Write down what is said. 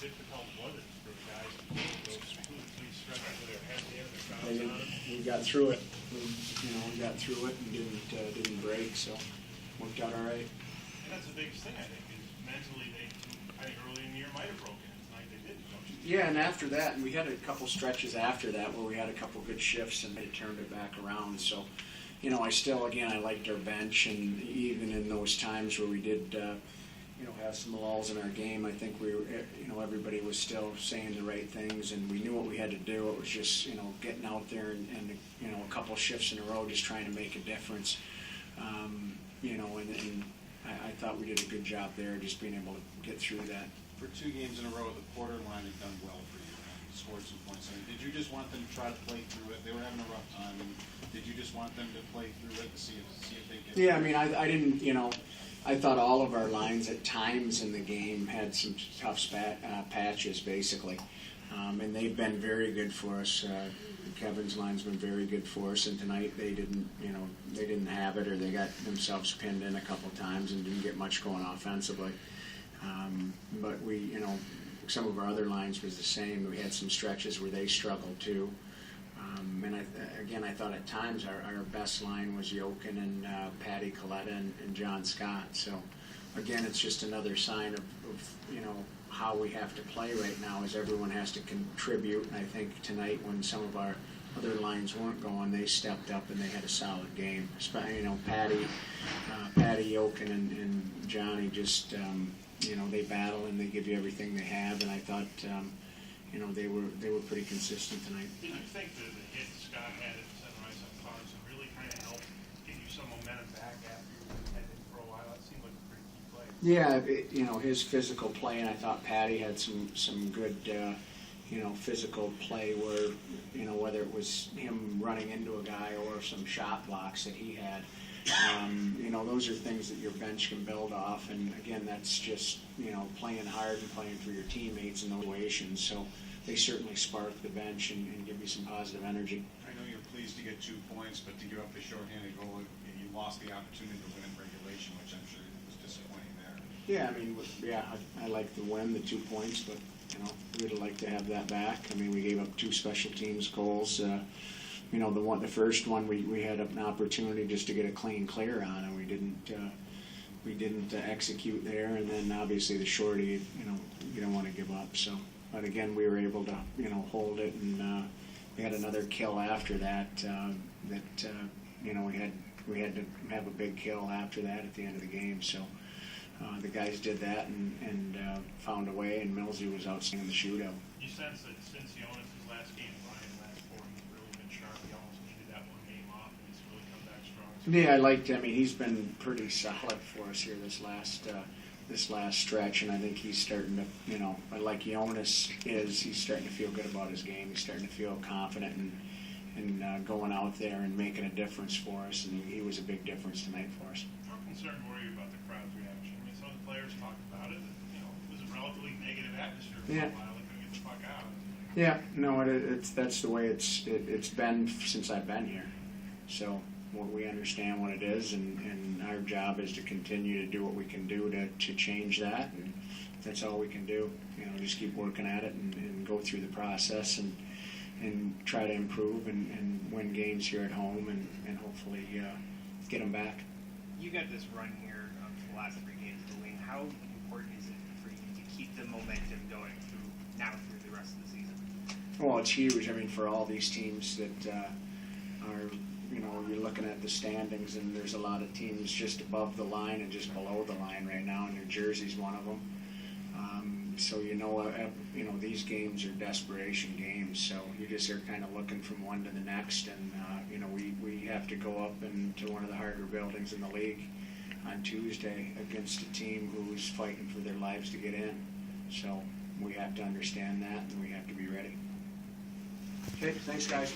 difficult was it for the guys to take those 2 or 3 stretches where their heads in and their crowds on them? We got through it. We got through it and didn't break, so worked out all right. And that's the biggest thing, I think, is mentally I think early in the year might have broken. Tonight they didn't, don't you? Yeah, and after that, and we had a couple stretches after that where we had a couple good shifts and they turned it back around. So, I still, again, I liked our bench, and even in those times where we did, have some lulls in our game, I think we were, everybody was still saying the right things, and we knew what we had to do. It was just, getting out there and a couple shifts in a row, just trying to make a difference. And I thought we did a good job there, just being able to get through that. For 2 games in a row, the borderline had done well for you and scored some points. I mean, did you just want them to try to play through it? They were having a rough time, and did you just want them to play through it to see if they could? Yeah, I mean, I didn't, I thought all of our lines at times in the game had some tough patches, basically. And they've been very good for us. Kevin's line's been very good for us, and tonight they didn't have it, or they got themselves pinned in a couple times and didn't get much going offensively. But some of our other lines was the same. We had some stretches where they struggled too. And I thought at times our best line was Jochen and Patty Coletta and John Scott. So again, it's just another sign of how we have to play right now, is everyone has to contribute. And I think tonight, when some of our other lines weren't going, they stepped up and they had a solid game. Patty, Jochen, and Johnny just they battle and they give you everything they have. And I thought they were pretty consistent tonight. Did you think the hit Scott had at center ice on Carson really kind of helped give you some momentum back after you had it for a while? That seemed like a pretty key play. Yeah, his physical play, and I thought Patty had some good, physical play where, whether it was him running into a guy or some shot blocks that he had. Those are things that your bench can build off, and again, that's just, playing hard and playing for your teammates in those situations. So they certainly spark the bench and give you some positive energy. I know you're pleased to get 2 points, but to give up the shorthanded goal, you lost the opportunity to win in regulation, which I'm sure was disappointing there. Yeah, I like the win, the 2 points, but we'd like to have that back. I mean, we gave up 2 special teams goals. The first one we had an opportunity just to get a clean clear on, and we didn't execute there. And then obviously the shorty, you don't want to give up. So, but again, we were able to hold it, and we had another kill after that. We had to have a big kill after that at the end of the game. So. The guys did that and found a way, and Millsy was outstanding in the shootout. You sense that since Jonas' last game, Ryan, last 4, he's really been sharp. He almost needed that 1 game off, and he's really come back strong. Yeah, he's been pretty solid for us here this last stretch, and I think he's starting to, like Jonas he's starting to feel good about his game. He's starting to feel confident and going out there and making a difference for us, and he was a big difference tonight for us. How concerned were you about the crowd's reaction? I mean, some of the players talked about it. It was a relatively negative atmosphere for a while. They couldn't get the fuck out. Yeah, no, that's the way it's been since I've been here. So we understand what it is, and our job is to continue to do what we can do to change that, and that's all we can do. Just keep working at it and go through the process and try to improve and win games here at home and hopefully get them back. You got this run here for the last 3 games, Dwayne. How important is it for you to keep the momentum going through the rest of the season? Well, it's huge. I mean, for all these teams that are, you're looking at the standings, and there's a lot of teams just above the line and just below the line right now. New Jersey's one of them. So these games are desperation games. So you just are kind of looking from one to the next, and we have to go up into one of the harder buildings in the league on Tuesday against a team who's fighting for their lives to get in. So we have to understand that, and we have to be ready. Okay, thanks, guys.